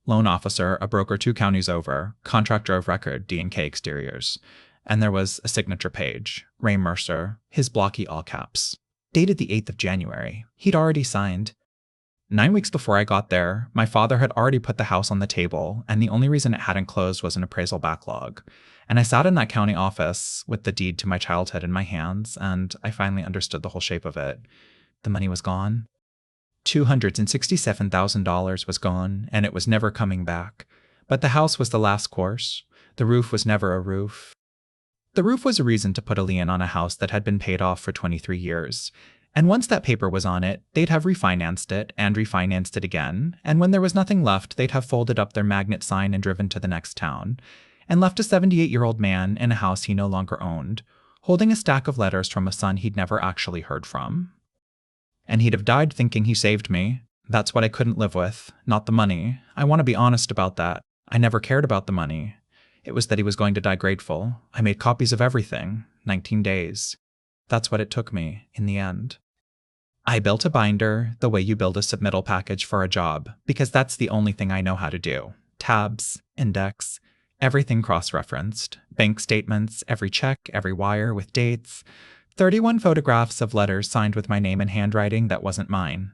Loan officer, a broker 2 counties over, contractor of record, D&K Exteriors. And there was a signature page, Ray Mercer, his blocky all caps. Dated the 8th of January. He'd already signed. 9 weeks before I got there, my father had already put the house on the table, and the only reason it hadn't closed was an appraisal backlog. And I sat in that county office with the deed to my childhood in my hands, and I finally understood the whole shape of it. The money was gone. $267,000 was gone, and it was never coming back. But the house was the last course. The roof was never a roof. The roof was a reason to put a lien on a house that had been paid off for 23 years. And once that paper was on it, they'd have refinanced it and refinanced it again, and when there was nothing left, they'd have folded up their magnet sign and driven to the next town, and left a 78-year-old man in a house he no longer owned, holding a stack of letters from a son he'd never actually heard from. And he'd have died thinking he saved me. That's what I couldn't live with, not the money. I want to be honest about that. I never cared about the money. It was that he was going to die grateful. I made copies of everything, 19 days. That's what it took me, in the end. I built a binder the way you build a submittal package for a job, because that's the only thing I know how to do. Tabs, index, everything cross-referenced. Bank statements, every check, every wire with dates. 31 photographs of letters signed with my name in handwriting that wasn't mine.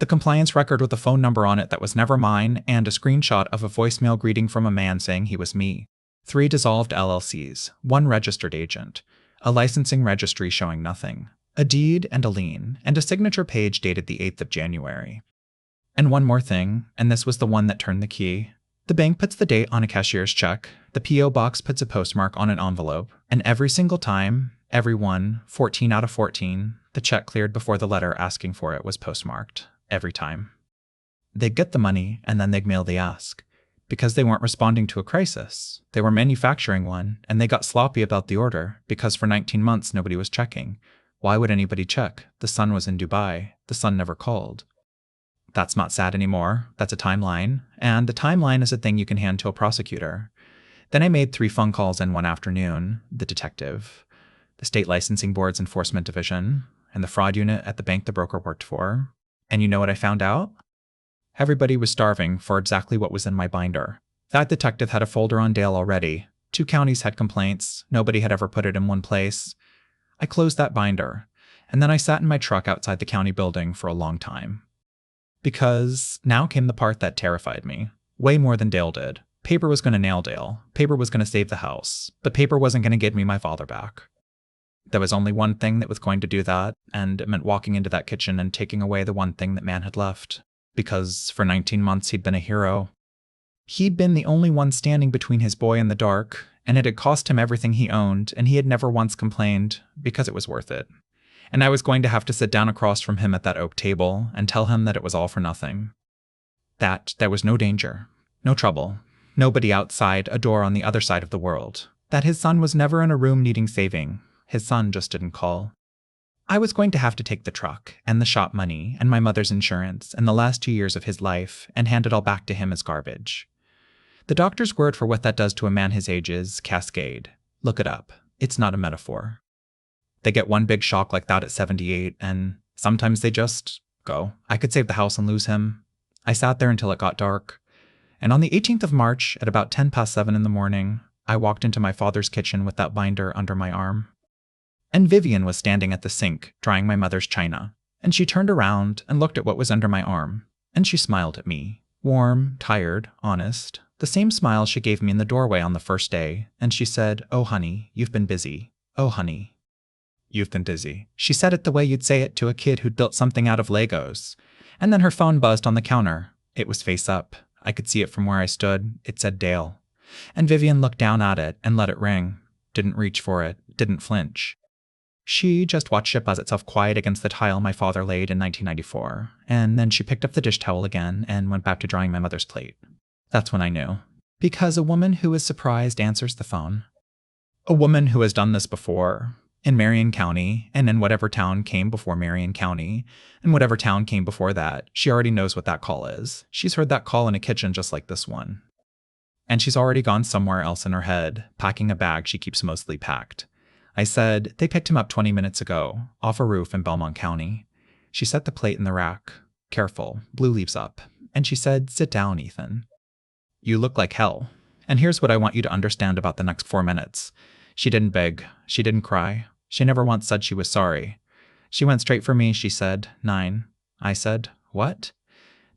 The compliance record with a phone number on it that was never mine, and a screenshot of a voicemail greeting from a man saying he was me. 3 dissolved LLCs, 1 registered agent. A licensing registry showing nothing, a deed and a lien, and a signature page dated the 8th of January. And one more thing, and this was the one that turned the key. The bank puts the date on a cashier's check, the P.O. box puts a postmark on an envelope, and every single time, every one, 14 out of 14, the check cleared before the letter asking for it was postmarked. Every time. They'd get the money, and then they'd mail the ask. Because they weren't responding to a crisis. They were manufacturing one, and they got sloppy about the order, because for 19 months nobody was checking. Why would anybody check? The son was in Dubai. The son never called. That's not sad anymore. That's a timeline. And the timeline is a thing you can hand to a prosecutor. Then I made 3 phone calls in one afternoon. The detective, the State Licensing Board's Enforcement Division, and the fraud unit at the bank the broker worked for. And you know what I found out? Everybody was starving for exactly what was in my binder. That detective had a folder on Dale already. 2 counties had complaints. Nobody had ever put it in one place. I closed that binder. and then I sat in my truck outside the county building for a long time. Because now came the part that terrified me, way more than Dale did. Paper was going to nail Dale. Paper was going to save the house. But paper wasn't going to give me my father back. There was only one thing that was going to do that, and it meant walking into that kitchen and taking away the one thing that man had left. Because for 19 months he'd been a hero. He'd been the only one standing between his boy and the dark, and it had cost him everything he owned, and he had never once complained, because it was worth it. And I was going to have to sit down across from him at that oak table and tell him that it was all for nothing. That there was no danger, no trouble, nobody outside a door on the other side of the world. That his son was never in a room needing saving. His son just didn't call. I was going to have to take the truck, and the shop money, and my mother's insurance, and the last 2 years of his life, and hand it all back to him as garbage. The doctor's word for what that does to a man his age is cascade. Look it up. It's not a metaphor. They get one big shock like that at 78, and sometimes they just go. I could save the house and lose him. I sat there until it got dark. And on the 18th of March, at about 7:10 in the morning, I walked into my father's kitchen with that binder under my arm. And Vivian was standing at the sink, drying my mother's china. And she turned around and looked at what was under my arm. And she smiled at me. Warm, tired, honest. The same smile she gave me in the doorway on the first day. And she said, "Oh, honey, you've been busy. Oh, honey, you've been busy." She said it the way you'd say it to a kid who'd built something out of Legos. And then her phone buzzed on the counter. It was face up. I could see it from where I stood. It said Dale. And Vivian looked down at it and let it ring. Didn't reach for it. Didn't flinch. She just watched it buzz itself quiet against the tile my father laid in 1994. And then she picked up the dish towel again and went back to drying my mother's plate. That's when I knew. Because a woman who is surprised answers the phone. A woman who has done this before. In Marion County, and in whatever town came before Marion County, and whatever town came before that, she already knows what that call is. She's heard that call in a kitchen just like this one. And she's already gone somewhere else in her head, packing a bag she keeps mostly packed. I said, "They picked him up 20 minutes ago, off a roof in Belmont County." She set the plate in the rack. Careful, blue leaves up. And she said, "Sit down, Ethan. You look like hell. And here's what I want you to understand about the next 4 minutes." She didn't beg. She didn't cry. She never once said she was sorry. She went straight for me, she said, 9. I said, "What?"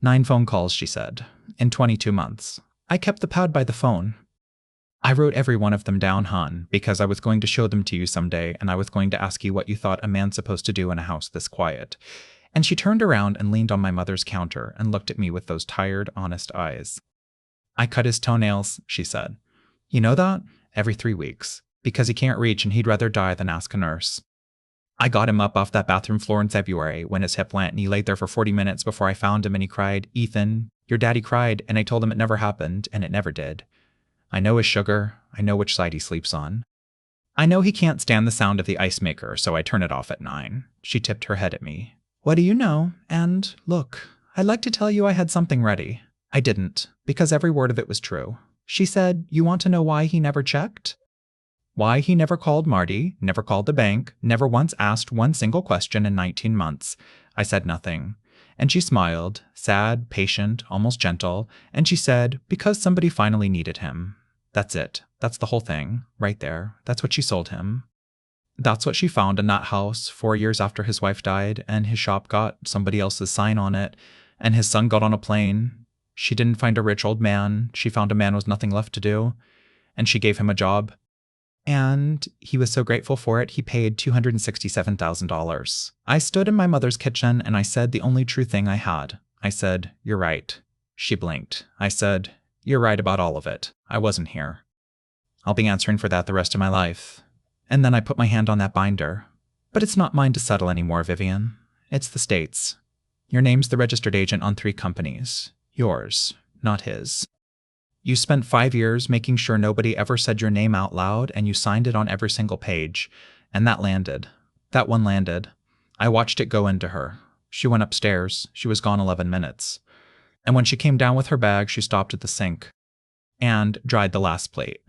9 phone calls, she said, in 22 months. I kept the pad by the phone. I wrote every one of them down, hon, because I was going to show them to you someday, and I was going to ask you what you thought a man's supposed to do in a house this quiet. And she turned around and leaned on my mother's counter and looked at me with those tired, honest eyes. "I cut his toenails," she said. "You know that? Every 3 weeks. Because he can't reach and he'd rather die than ask a nurse. I got him up off that bathroom floor in February when his hip went, and he laid there for 40 minutes before I found him, and he cried, 'Ethan, your daddy cried,' and I told him it never happened, and it never did. I know his sugar. I know which side he sleeps on. I know he can't stand the sound of the ice maker, so I turn it off at 9. She tipped her head at me. "What do you know? And, look, I'd like to tell you I had something ready. I didn't, because every word of it was true." She said, "You want to know why he never checked? Why he never called Marty, never called the bank, never once asked one single question in 19 months. I said nothing. And she smiled, sad, patient, almost gentle, and she said, "Because somebody finally needed him. That's it. That's the whole thing. Right there. That's what she sold him." That's what she found in that house 4 years after his wife died, and his shop got somebody else's sign on it, and his son got on a plane. She didn't find a rich old man. She found a man with nothing left to do, and she gave him a job. And he was so grateful for it, he paid $267,000. I stood in my mother's kitchen and I said the only true thing I had. I said, "You're right." She blinked. I said, "You're right about all of it. I wasn't here. I'll be answering for that the rest of my life." And then I put my hand on that binder. "But it's not mine to settle anymore, Vivian. It's the state's. Your name's the registered agent on 3 companies. Yours, not his. You spent 5 years making sure nobody ever said your name out loud, and you signed it on every single page. And that landed. That one landed. I watched it go into her. She went upstairs. She was gone 11 minutes. And when she came down with her bag, she stopped at the sink and dried the last plate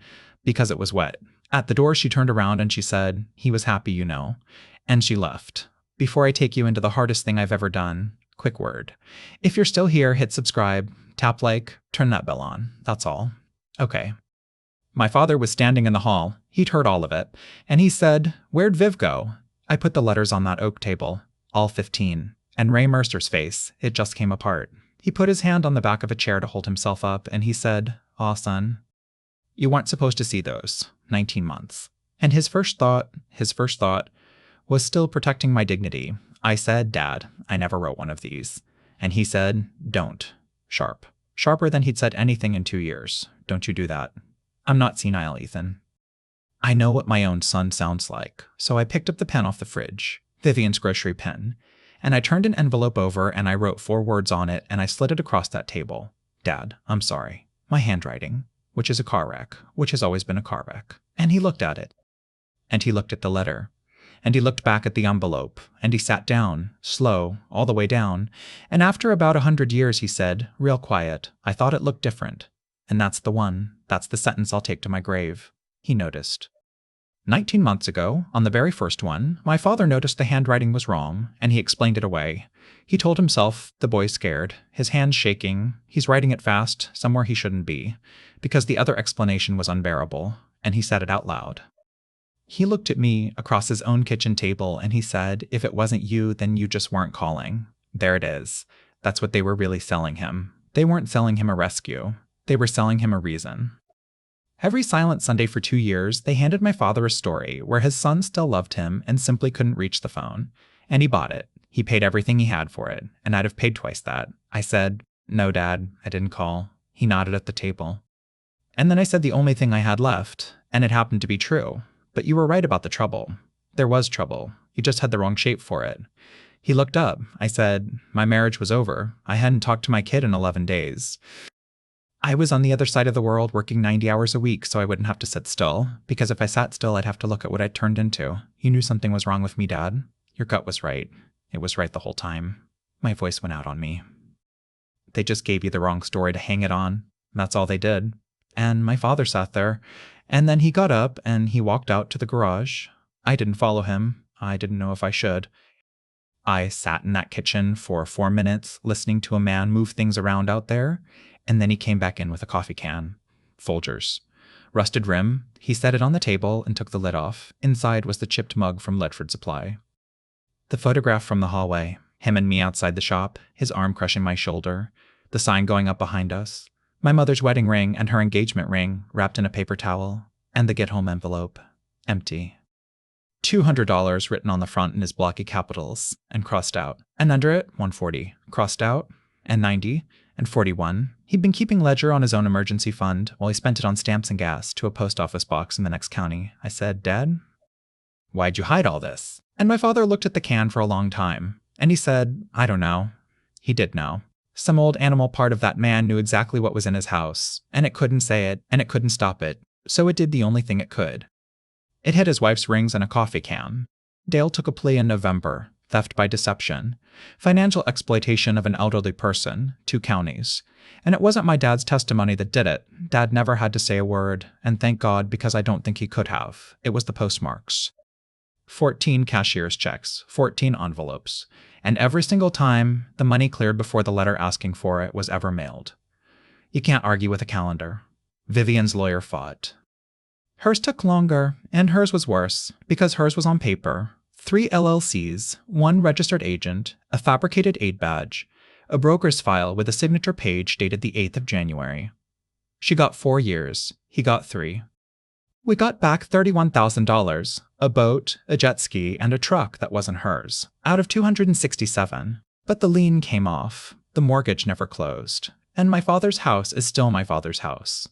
because it was wet. At the door, she turned around and she said, 'He was happy, you know.' And she left. Before I take you into the hardest thing I've ever done, quick word. If you're still here, hit subscribe, tap like, turn that bell on. That's all. Okay. My father was standing in the hall. He'd heard all of it. And he said, 'Where'd Viv go?' I put the letters on that oak table, all 15, and Ray Mercer's face, it just came apart. He put his hand on the back of a chair to hold himself up, and he said, "Aw, son, you weren't supposed to see those. 19 months. And his first thought was still protecting my dignity. I said, "Dad, I never wrote one of these." And he said, "Don't." Sharp. Sharper than he'd said anything in 2 years. "Don't you do that." I'm not senile, Ethan. I know what my own son sounds like, so I picked up the pen off the fridge, Vivian's grocery pen, and I turned an envelope over and I wrote 4 words on it and I slid it across that table. "Dad, I'm sorry. My handwriting, which is a car wreck, which has always been a car wreck." And he looked at it. And he looked at the letter. And he looked back at the envelope. And he sat down, slow, all the way down. And after about 100 years, he said, real quiet, "I thought it looked different. And that's the one. That's the sentence I'll take to my grave." He noticed. 19 months ago, on the very first one, my father noticed the handwriting was wrong, and he explained it away. He told himself, the boy's scared, his hands shaking, he's writing it fast, somewhere he shouldn't be, because the other explanation was unbearable, and he said it out loud. He looked at me across his own kitchen table, and he said, "If it wasn't you, then you just weren't calling." There it is. That's what they were really selling him. They weren't selling him a rescue. They were selling him a reason. Every silent Sunday for 2 years, they handed my father a story where his son still loved him and simply couldn't reach the phone. And he bought it. He paid everything he had for it, and I'd have paid twice that. I said, "No, Dad, I didn't call." He nodded at the table. And then I said the only thing I had left, and it happened to be true. "But you were right about the trouble. There was trouble. You just had the wrong shape for it." He looked up. I said, "My marriage was over. I hadn't talked to my kid in 11 days. I was on the other side of the world working 90 hours a week so I wouldn't have to sit still, because if I sat still, I'd have to look at what I'd turned into. You knew something was wrong with me, Dad. Your gut was right. It was right the whole time." My voice went out on me. "They just gave you the wrong story to hang it on. That's all they did." And my father sat there, and then he got up and he walked out to the garage. I didn't follow him. I didn't know if I should. I sat in that kitchen for 4 minutes listening to a man move things around out there, and then he came back in with a coffee can. Folgers. Rusted rim. He set it on the table and took the lid off. Inside was the chipped mug from Ledford Supply. The photograph from the hallway. Him and me outside the shop, his arm crushing my shoulder. The sign going up behind us. My mother's wedding ring and her engagement ring wrapped in a paper towel. And the get-home envelope. Empty. $200 written on the front in his blocky capitals and crossed out. And under it, 140. Crossed out. And 90. And 41. He'd been keeping ledger on his own emergency fund while he spent it on stamps and gas to a post office box in the next county. I said, "Dad, why'd you hide all this?" And my father looked at the can for a long time. And he said, "I don't know." He did know. Some old animal part of that man knew exactly what was in his house, and it couldn't say it, and it couldn't stop it, so it did the only thing it could. It hid his wife's rings in a coffee can. Dale took a plea in November, theft by deception, financial exploitation of an elderly person, 2 counties. And it wasn't my dad's testimony that did it. Dad never had to say a word, and thank God, because I don't think he could have. It was the postmarks. 14 cashier's checks, 14 envelopes, and every single time, the money cleared before the letter asking for it was ever mailed. You can't argue with a calendar. Vivian's lawyer fought. Hers took longer, and hers was worse, because hers was on paper. 3 LLCs, 1 registered agent, a fabricated aid badge, a broker's file with a signature page dated the 8th of January. She got 4 years. He got 3. We got back $31,000, a boat, a jet ski, and a truck that wasn't hers, out of 267. But the lien came off. The mortgage never closed. And my father's house is still my father's house.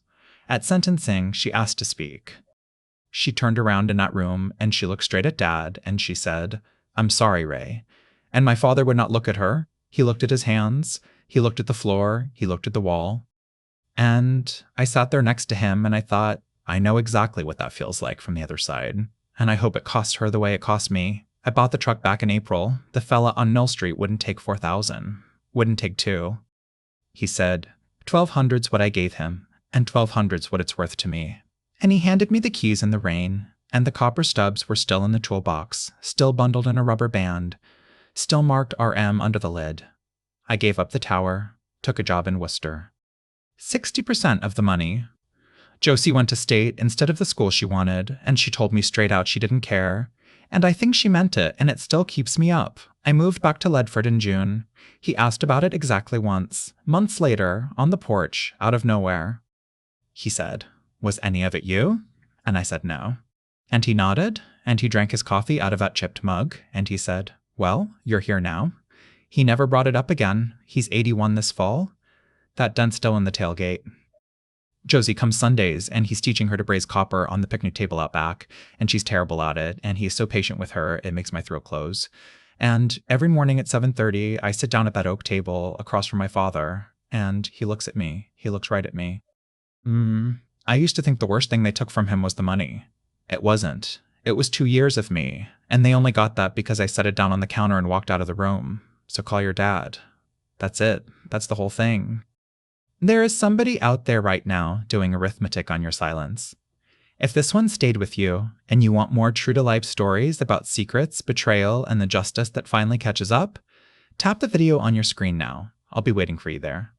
At sentencing, she asked to speak. She turned around in that room, and she looked straight at Dad, and she said, "I'm sorry, Ray." And my father would not look at her. He looked at his hands. He looked at the floor. He looked at the wall. And I sat there next to him, and I thought, I know exactly what that feels like from the other side. And I hope it cost her the way it cost me. I bought the truck back in April. The fella on Mill Street wouldn't take $4,000. Wouldn't take 2. He said, $1,200's what I gave him, and $1,200's what it's worth to me. And he handed me the keys in the rain, and the copper stubs were still in the toolbox, still bundled in a rubber band, still marked RM under the lid. I gave up the tower, took a job in Worcester. 60% of the money. Josie went to state instead of the school she wanted, and she told me straight out she didn't care. And I think she meant it, and it still keeps me up. I moved back to Ledford in June. He asked about it exactly once. Months later, on the porch, out of nowhere, he said, "Was any of it you?" And I said no. And he nodded, and he drank his coffee out of that chipped mug, and he said, "Well, you're here now." He never brought it up again. He's 81 this fall. That dent's still in the tailgate. Josie comes Sundays, and he's teaching her to braise copper on the picnic table out back, and she's terrible at it, and he's so patient with her, it makes my throat close. And every morning at 7:30, I sit down at that oak table across from my father, and he looks at me. He looks right at me. I used to think the worst thing they took from him was the money. It wasn't. It was 2 years of me, and they only got that because I set it down on the counter and walked out of the room. So call your dad. That's it. That's the whole thing. There is somebody out there right now doing arithmetic on your silence. If this one stayed with you, and you want more true-to-life stories about secrets, betrayal, and the justice that finally catches up, tap the video on your screen now. I'll be waiting for you there.